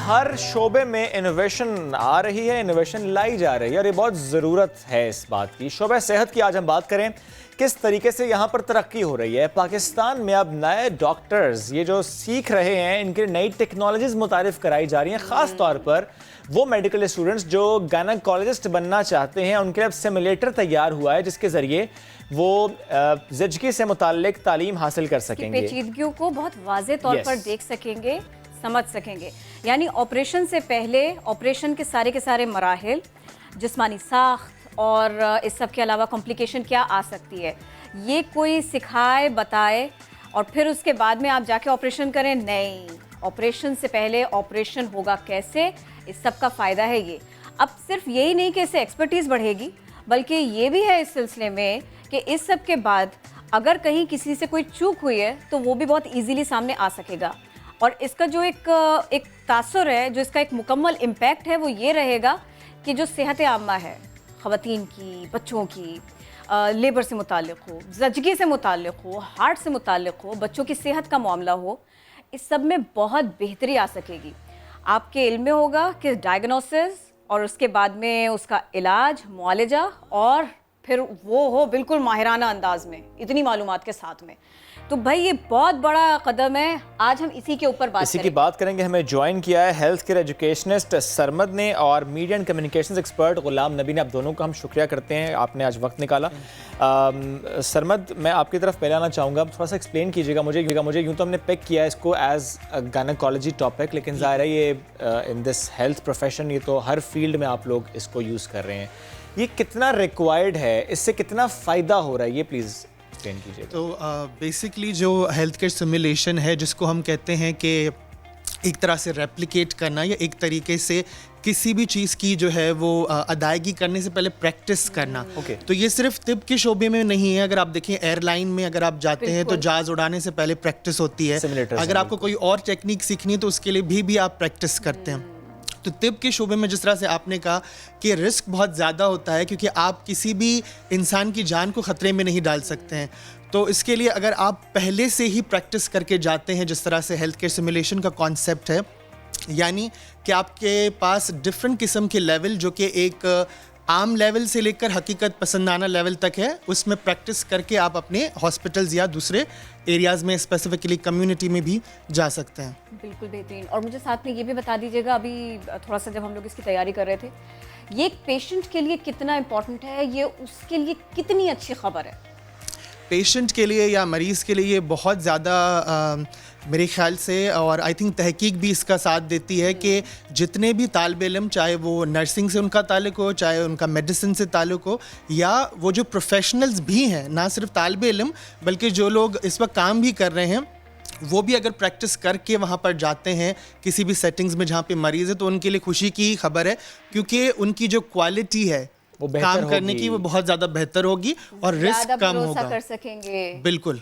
ہر شعبے میں انوویشن آ رہی ہے، انوویشن لائی جا رہی ہے اور یہ بہت ضرورت ہے اس بات کی۔ شعبہ صحت کی آج ہم بات کریں، کس طریقے سے یہاں پر ترقی ہو رہی ہے۔ پاکستان میں اب نئے ڈاکٹرز یہ جو سیکھ رہے ہیں، ان کے نئی ٹیکنالوجیز متعارف کرائی جا رہی ہیں، خاص طور پر وہ میڈیکل اسٹوڈنٹس جو گائنیکولوجسٹ بننا چاہتے ہیں۔ ان کے اب سیمولیٹر تیار ہوا ہے جس کے ذریعے وہ زچگی سے متعلق تعلیم حاصل کر سکیں گے، پیچیدگیوں کو بہت واضح طور پر دیکھ سکیں گے، سمجھ سکیں گے۔ یعنی آپریشن سے پہلے آپریشن کے سارے مراحل، جسمانی ساخت اور اس سب کے علاوہ کمپلیکیشن کیا آ سکتی ہے، یہ کوئی سکھائے بتائے اور پھر اس کے بعد میں آپ جا کے آپریشن کریں، نہیں، آپریشن سے پہلے آپریشن ہوگا کیسے، اس سب کا فائدہ ہے یہ۔ اب صرف یہی نہیں کہ اس سے ایکسپرٹیز بڑھے گی، بلکہ یہ بھی ہے اس سلسلے میں کہ اس سب کے بعد اگر کہیں کسی سے کوئی چوک ہوئی ہے تو وہ بھی بہت ایزیلی سامنے آ سکے گا، اور اس کا جو ایک تاثر ہے، جو اس کا ایک مکمل امپیکٹ ہے، وہ یہ رہے گا کہ جو صحت عامہ ہے، خواتین کی، بچوں کی، لیبر سے متعلق ہو، زچگی سے متعلق ہو، ہارٹ سے متعلق ہو، بچوں کی صحت کا معاملہ ہو، اس سب میں بہت بہتری آ سکے گی۔ آپ کے علم میں ہوگا کہ ڈائگنوسس اور اس کے بعد میں اس کا علاج، معالجہ، اور پھر وہ ہو بالکل ماہرانہ انداز میں، اتنی معلومات کے ساتھ میں۔ تو بھائی یہ بہت بڑا قدم ہے، آج ہم اسی کے اوپر بات کریں گے۔ ہمیں جوائن کیا ہے ہیلتھ کیئر ایجوکیشنسٹ سرمد نے اور media and communications expert Ghulam نبی نے۔ آپ دونوں کا ہم شکریہ کرتے ہیں، آپ نے آج وقت نکالا۔ سرمد، میں آپ کی طرف پہلے آنا چاہوں گا، تھوڑا سا ایکسپلین کیجیے گا مجھے یوں تو ہم نے پک کیا ہے اس کو ایز گائنیکالوجی ٹاپک، لیکن ظاہر ہے یہ ان دس ہیلتھ پروفیشن، یہ تو ہر فیلڈ میں آپ لوگ اس کو یوز کر رہے ہیں۔ یہ کتنا ریکوائرڈ ہے، اس سے کتنا فائدہ ہو رہا ہے، یہ پلیز ایکسپلین کیجیے۔ تو بیسکلی جو ہیلتھ کیئر سیمولیشن ہے، جس کو ہم کہتے ہیں کہ ایک طرح سے ریپلیکیٹ کرنا یا ایک طریقے سے کسی بھی چیز کی جو ہے وہ ادائیگی کرنے سے پہلے پریکٹس کرنا، تو یہ صرف طب کے شعبے میں نہیں ہے۔ اگر آپ دیکھیں ایئر لائن میں اگر آپ جاتے ہیں تو جہاز اڑانے سے پہلے پریکٹس ہوتی ہے، اگر آپ کو کوئی اور ٹیکنیک سیکھنی ہے تو اس کے لیے بھی آپ پریکٹس کرتے ہیں۔ تو طب کے شعبے میں جس طرح سے آپ نے کہا کہ رسک بہت زیادہ ہوتا ہے، کیونکہ آپ کسی بھی انسان کی جان کو خطرے میں نہیں ڈال سکتے ہیں، تو اس کے لیے اگر آپ پہلے سے ہی پریکٹس کر کے جاتے ہیں، جس طرح سے ہیلتھ کیئر سیمولیشن کا کانسیپٹ ہے، یعنی کہ آپ کے پاس ڈفرینٹ قسم کے لیول، جو کہ ایک عام لیول سے لے کر حقیقت پسندانہ لیول تک ہے، اس میں پریکٹس کر کے آپ اپنے ہاسپٹلز یا دوسرے ایریاز میں اسپیسیفکلی کمیونٹی میں بھی جا سکتے ہیں۔ بالکل بہترین۔ اور مجھے ساتھ میں یہ بھی بتا دیجیے گا، ابھی تھوڑا سا جب ہم لوگ اس کی تیاری کر رہے تھے، یہ ایک پیشنٹ کے لیے کتنا امپورٹنٹ ہے، یہ اس کے لیے کتنی اچھی خبر ہے؟ پیشنٹ کے لیے یا مریض کے لیے یہ بہت زیادہ میرے خیال سے، اور آئی تھنک تحقیق بھی اس کا ساتھ دیتی ہے کہ جتنے بھی طالب علم، چاہے وہ نرسنگ سے ان کا تعلق ہو، چاہے ان کا میڈیسن سے تعلق ہو، یا وہ جو پروفیشنلز بھی ہیں، نہ صرف طالب علم بلکہ جو لوگ اس وقت کام بھی کر رہے ہیں، وہ بھی اگر پریکٹس کر کے وہاں پر جاتے ہیں کسی بھی سیٹنگز میں جہاں پہ مریض ہے، تو ان کے لیے خوشی کی خبر ہے، کیونکہ ان کی جو کوالٹی ہے کام کرنے کی وہ بہت زیادہ بہتر ہوگی اور رسک کم ہوگا، کر سکیں گے۔ بالکل۔